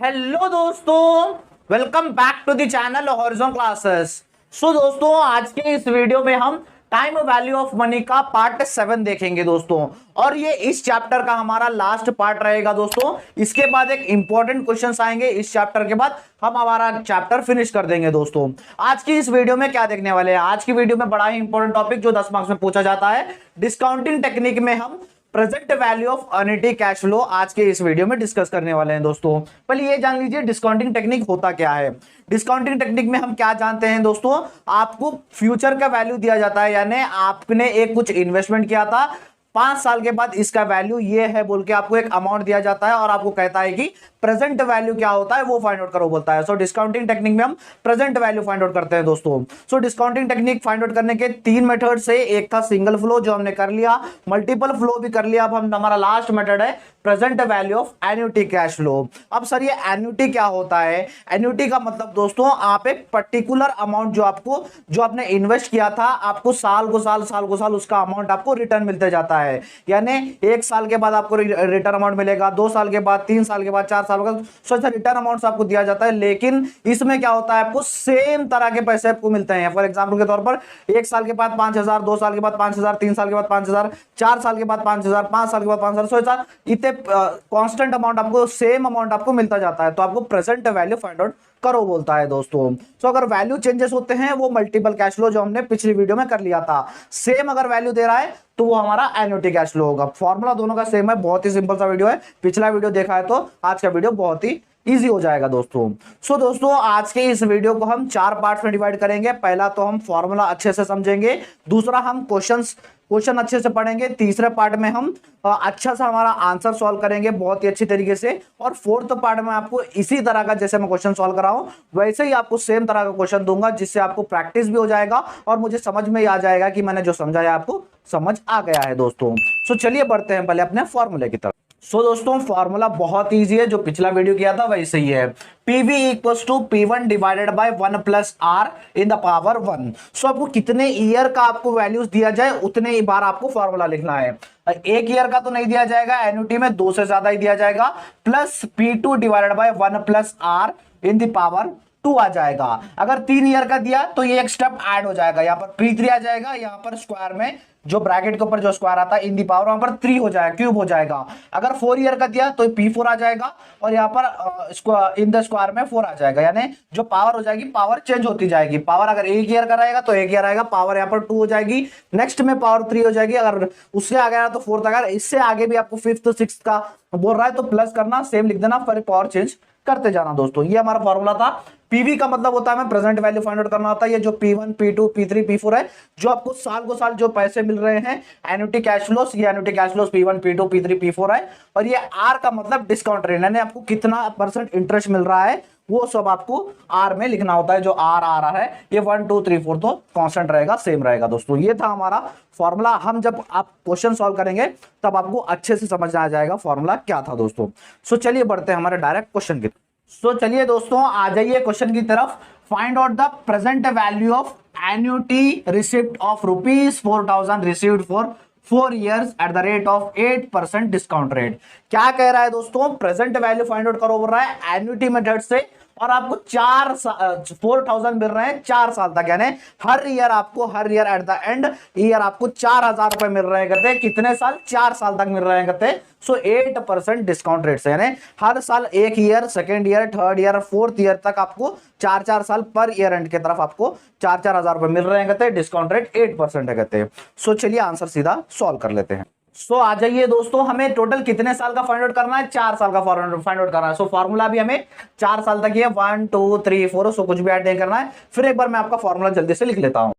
Hello दोस्तों, welcome back to the channel Horizon classes. So दोस्तों, आज के इस वीडियो में हम टाइम वैल्यू ऑफ मनी का पार्ट 7 देखेंगे दोस्तों, और ये इस चैप्टर का हमारा लास्ट पार्ट रहेगा दोस्तों। इसके बाद एक इंपॉर्टेंट क्वेश्चंस आएंगे। इस चैप्टर के बाद हम हमारा चैप्टर फिनिश कर देंगे दोस्तों। आज की इस वीडियो में क्या देखने वाले हैं? आज की वीडियो में बड़ा ही इंपॉर्टेंट टॉपिक जो 10 मार्क्स में पूछा जाता है, डिस्काउंटिंग टेक्निक में हम present value of annuity cash flow आज के इस वीडियो में डिस्कस करने वाले हैं दोस्तों। पहले ये जान लीजिए डिस्काउंटिंग टेक्निक होता क्या है। डिस्काउंटिंग टेक्निक में हम क्या जानते हैं दोस्तों, आपको फ्यूचर का वैल्यू दिया जाता है, यानी आपने एक कुछ इन्वेस्टमेंट किया था, 5 साल के बाद इसका वैल्यू ये है बोल के आपको एक अमाउंट दिया जाता है और आपको कहता है कि प्रेजेंट वैल्यू क्या होता है वो फाइंड आउट करो बोलता है। सो डिस्काउंटिंग टेक्निक में हम प्रेजेंट वैल्यू फाइंड आउट करते हैं दोस्तों। सो डिस्काउंटिंग टेक्निक फाइंड आउट करने के 3 मेथड से, एक था सिंगल फ्लो जो हमने कर लिया, मल्टीपल फ्लो भी कर लिया। अब हम हमारा लास्ट मेथड है present value of annuity cash flow. अब सर ये एन्युटी क्या होता है? एन्युटी का मतलब दोस्तों, आप एक पर्टिकुलर अमाउंट जो आपने इन्वेस्ट किया था, आपको साल को साल उसका अमाउंट आपको रिटर्न मिलते जाता है। यानी 1 साल के बाद आपको रिटर्न अमाउंट मिलेगा, 2 साल के बाद, 3 साल के बाद, 4 साल के बाद, सो रिटर्न अमाउंट आपको दिया जाता है। लेकिन इसमें क्या होता है, आपको सेम तरह के पैसे आपको मिलते हैं। फॉर एग्जाम्पल के तौर पर 1 साल के बाद 5,000, 2 साल के बाद 5,000, 3 साल के बाद 5,000, 4 साल के बाद 5,000, 5 साल के बाद 5,000, सो ऐसा इतने कांस्टेंट अमाउंट आपको, सेम अमाउंट आपको मिलता जाता है। तो आपको प्रेजेंट वैल्यू फाइंड आउट करो बोलता है दोस्तों। सो अगर वैल्यू चेंजेस होते हैं, वो मल्टीपल कैश फ्लो जो हमने पिछली वीडियो में कर लिया था, सेम अगर वैल्यू दे रहा है तो वो हमारा एन्युटी कैश फ्लो होगा। फॉर्मूला दोनों का सेम है, बहुत ही सिंपल सा वीडियो है। पिछला वीडियो देखा है तो आज का वीडियो बहुत ही इजी हो जाएगा दोस्तों। सो दोस्तों, आज के इस वीडियो को हम 4 पार्ट्स में डिवाइड करेंगे। पहला तो हम फॉर्मूला अच्छे से समझेंगे, दूसरा हम क्वेश्चन अच्छे से पढ़ेंगे, तीसरे पार्ट में हम अच्छा सा हमारा आंसर सॉल्व करेंगे बहुत ही अच्छी तरीके से, और फोर्थ पार्ट में आपको इसी तरह का, जैसे मैं क्वेश्चन सॉल्व कर रहा हूं वैसे ही आपको सेम तरह का क्वेश्चन दूंगा, जिससे आपको प्रैक्टिस भी हो जाएगा और मुझे समझ में आ जाएगा कि मैंने जो समझाया आपको समझ आ गया है दोस्तों। सो चलिए बढ़ते हैं पहले अपने फॉर्मूले की तरफ। सो दोस्तों, फॉर्मूला बहुत इजी है, जो पिछला वीडियो किया था वैसे ही है। PV equals to P1 divided by 1 plus R in the power 1। So आपको कितने ईयर का आपको वैल्यूज दिया जाए उतने ही बार आपको फॉर्मूला लिखना है। 1 ईयर का तो नहीं दिया जाएगा, एन्युटी में 2 से ज्यादा ही दिया जाएगा, plus P2 divided by 1 plus R in the power 2 आ जाएगा। अगर 3 ईयर का दिया तो ये एक स्टेप ऐड हो जाएगा, यहाँ पर P3 आ जाएगा, यहाँ पर स्क्वायर में जो ब्रैकेट के ऊपर जो स्क्वायर आता है इन दी पावर, वहां पर 3 हो जाएगा, क्यूब हो जाएगा। अगर 4 ईयर का दिया तो P4 आ जाएगा, और यहाँ पर इन द स्क्वायर में 4 आ जाएगा। यानी जो पावर हो जाएगी, पावर चेंज होती जाएगी। पावर अगर 1 ईयर का रहेगा तो 1 ईयर आएगा, पावर यहाँ पर 2 हो जाएगी, नेक्स्ट में पावर 3 हो जाएगी। अगर उससे आगे आया तो 4 अगर इससे आगे भी आपको 5th 6th का बोल रहा है तो प्लस करना, सेम लिख देना, फिर पावर चेंज करते जाना दोस्तों। ये हमारा फॉर्मूला था। पीवी का मतलब होता है हमें प्रेजेंट वैल्यू फाइंड आउट करना होता है। ये जो P1, P2, P3, P4 है, जो आपको साल को साल जो पैसे मिल रहे हैं एन्युटी कैश फ्लोस, ये annuity cash flows P1, P2, P3, P4 है। और ये R का मतलब डिस्काउंट रेट, यानी आपको कितना % इंटरेस्ट मिल रहा है वो सब आपको R में लिखना होता है। जो R आ रहा है ये 1 2 3 4 तो कांस्टेंट रहेगा, सेम रहेगा दोस्तों। ये था हमारा फॉर्मूला। हम जब आप क्वेश्चन सॉल्व करेंगे तब आपको अच्छे से समझ आ जाएगा फॉर्मूला क्या था दोस्तों। सो चलिए बढ़ते हैं हमारे डायरेक्ट क्वेश्चन की। सो चलिए दोस्तों, आ जाइए क्वेश्चन की तरफ। Find out the present value of annuity receipt of ₹4,000 received for 4 years at the rate of 8% discount rate. क्या कह रहा है दोस्तों, प्रेजेंट वैल्यू फाइंड आउट करो बोल रहा है एन्युटी मेथड से, और आपको 4,000 मिल रहे हैं 4 साल तक, यानी हर year at the end year आपको 4,000 रुपए मिल रहे हैं कहते, कितने साल, 4 साल तक मिल रहे हैं कहते। सो 8% डिस्काउंट रेट से, यानी हर साल 1 year, 2nd year, 3rd year, 4th year तक आपको 4 साल पर ईयर एंड की तरफ आपको 4,000 रुपए मिल रहे हैं कहते, डिस्काउंट रेट 8% है कहते। सो चलिए आंसर सीधा सॉल्व कर लेते हैं। सो आ जाइए दोस्तों, हमें टोटल कितने साल का फाइंड आउट करना है, 4 साल का फाइंड आउट करना है। सो फॉर्मूला भी हमें 4 साल तक ही है, 1 2 3 4, सो कुछ भी ऐड नहीं करना है। फिर एक बार मैं आपका फॉर्मूला जल्दी से लिख लेता हूं।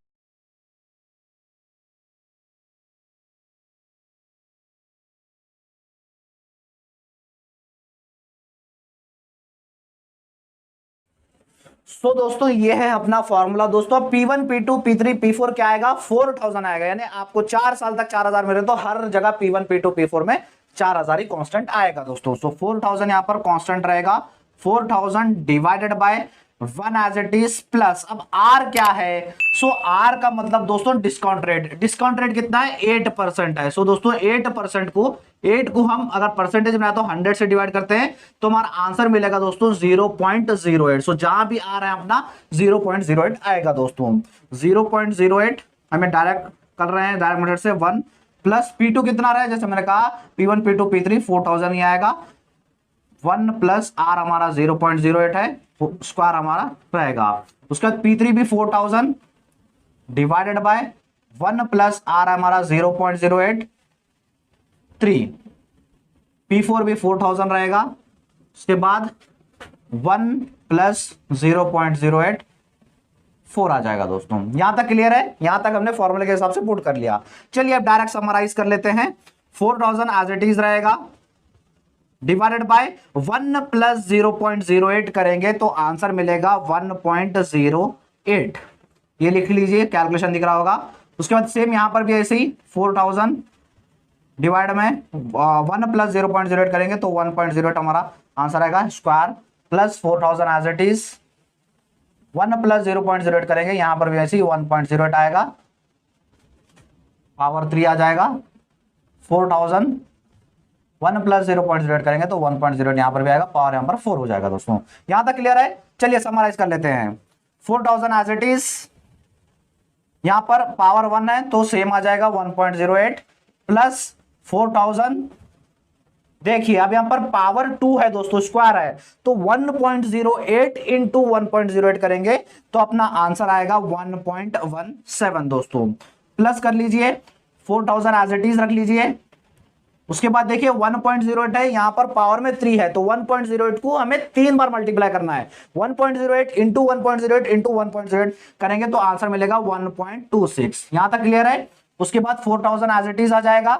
सो दोस्तों, ये है अपना फॉर्मूला दोस्तों। P1, P2, P3, P4 क्या आएगा, 4,000 आएगा, यानी आपको 4 साल तक 4,000 मिले तो हर जगह P1, P2, P4 में 4,000 ही कांस्टेंट आएगा दोस्तों। सो 4,000 यहां पर कांस्टेंट रहेगा, 4,000 divided by 1 as it is, plus अब R क्या है, सो R का मतलब दोस्तों डिस्काउंट रेट। डिस्काउंट रेट कितना है, 8% है। सो दोस्तों 8% को 8 को हम अगर परसेंटेज में तो 100 से डिवाइड करते हैं तो हमारा आंसर मिलेगा दोस्तों 0.08। सो जहां भी आ रहा है अपना 0.08 आएगा दोस्तों। 0.08 हमें डायरेक्ट कर रहे हैं, डायरेक्ट मेथड से 1 प्लस P2 कितना रहा है, जैसे मैंने कहा P1 P2 P3 4000 ही आएगा। 1 प्लस R हमारा 0.08 है, स्क्वायर हमारा रहेगा। उसके बाद P3 भी 4000 डिवाइडेड बाय 1 प्लस R हमारा 0.08 3। P4 भी 4000 रहेगा। उसके बाद 1 प्लस 0.08 4 आ जाएगा दोस्तों। यहां तक क्लियर है, यहां तक हमने फॉर्मूले के हिसाब से पुट कर लिया। चलिए अब डायरेक्ट समराइज कर लेते हैं। 4000 एज इट इज रहेगा, डिवाइडेड बाय 1 प्लस 0.08 करेंगे तो आंसर मिलेगा 1.08। ये लिख लीजिए, कैलकुलेशन दिख रहा होगा। उसके बाद सेम यहां पर भी ऐसे ही 4000 डिवाइड में 1 प्लस 0.08 करेंगे तो 1.08 हमारा आंसर आएगा, square plus 4000 as it is 1 plus 0.08 करेंगे, यहां पर भी ऐसे ही 1.08 आएगा, पावर 3 आ जाएगा। 4000 1 प्लस 0.08 करेंगे तो 1.08 यहां पर भी आएगा, पावर यहां पर 4 हो जाएगा दोस्तों। यहां तक क्लियर है। चलिए समराइज कर लेते हैं। 4000 एज इट इज, यहां पर पावर 1 है तो सेम आ जाएगा 1.08 प्लस 4000। देखिए अब यहां पर पावर 2 है दोस्तों, स्क्वायर है तो 1.08 इंटू 1.08 करेंगे तो अपना आंसर आएगा 1.17 दोस्तों। प्लस कर लीजिए, 4000 एज इट इज रख लीजिए। उसके बाद देखिए 1.08 है, यहां पर पावर में 3 है तो 1.08 को हमें 3 बार मल्टीप्लाई करना है। 1.08 इंटू 1.08 इंटू 1.08 करेंगे तो आंसर मिलेगा 1.26। यहां तक क्लियर है। उसके बाद 4000 एज इट इज आ जाएगा।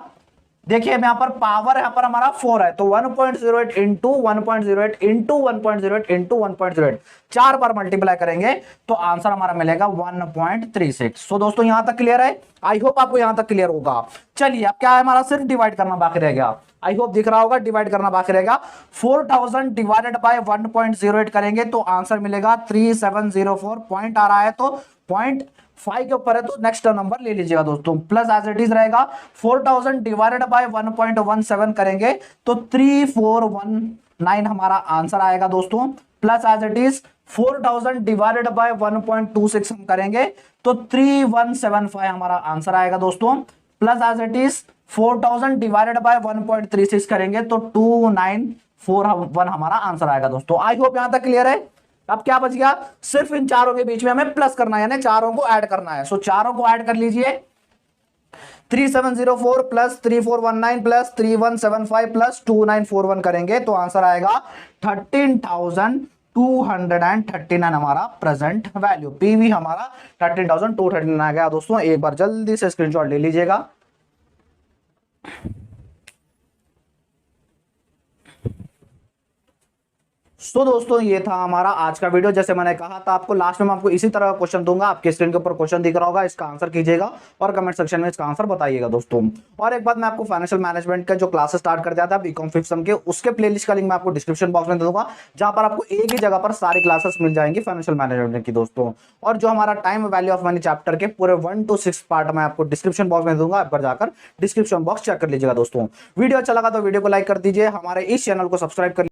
देखिए यहां पर पावर यहां पर हमारा 4 है तो 1.08 इंटू 1.08 इंटू 1.08 इंटू 1.08 4 बार मल्टीप्लाई करेंगे तो आंसर हमारा मिलेगा 1.36। सो दोस्तों यहां तक क्लियर है। आई होप आपको यहां तक क्लियर होगा। चलिए अब क्या है, हमारा सिर्फ डिवाइड करना बाकी रह गया। आई होप दिख रहा होगा, डिवाइड करना बाकी रहेगा। 4000 डिवाइडेड बाय 1.08 करेंगे तो आंसर मिलेगा 3704। पॉइंट आ रहा है तो 0.5 के ऊपर है तो नेक्स्ट नंबर ले लीजिएगा दोस्तों। प्लस एज इट इज रहेगा। 4000 डिवाइडेड बाय 1.17 करेंगे तो 3419 हमारा आंसर आएगा दोस्तों। Plus as it is 4000 divided by 1.26 हम करेंगे तो 3175 हमारा आंसर आएगा दोस्तों। Plus as it is 4000 divided by 1.36 करेंगे तो 2941 हमारा आंसर आएगा दोस्तों। आई होप यहां तक क्लियर है। अब क्या बच गया, सिर्फ इन चारों के बीच में हमें प्लस करना है, यानी चारों को ऐड करना है। सो चारों को ऐड कर लीजिए। 3704 प्लस 3419 प्लस 3175 प्लस 2941 करेंगे तो आंसर आएगा 13,239 हमारा प्रेजेंट वैल्यू। पीवी हमारा 13,239 आ गया दोस्तों। एक बार जल्दी से स्क्रीनशॉट ले लीजिएगा। तो दोस्तों ये था हमारा आज का वीडियो। जैसे मैंने कहा था आपको, लास्ट में मैं आपको इसी तरह का क्वेश्चन दूंगा, आपके स्क्रीन के ऊपर क्वेश्चन दिख रहा होगा, इसका आंसर कीजिएगा और कमेंट सेक्शन में इसका आंसर बताइएगा दोस्तों। और एक बात मैं आपको फाइनेंशियल मैनेजमेंट का जो क्लासेस स्टार्ट कर दिया था बीकॉम 5th सेम के, उसके प्लेलिस्ट का लिंक मैं आपको डिस्क्रिप्शन बॉक्स में दे दूंगा, जहां पर आपको एक ही जगह पर सारी क्लासेस मिल जाएंगी फाइनेंशियल मैनेजमेंट की दोस्तों। और जो हमारा time value of money chapter के पूरे 1 to 6 पार्ट में आपको डिस्क्रिप्शन बॉक्स में दूंगा, आप पर जाकर डिस्क्रिप्शन बॉक्स चेक कर लीजिएगा दोस्तों। वीडियो अच्छा लगा तो वीडियो को लाइक कर दीजिए, हमारे इस चैनल को सब्सक्राइब कर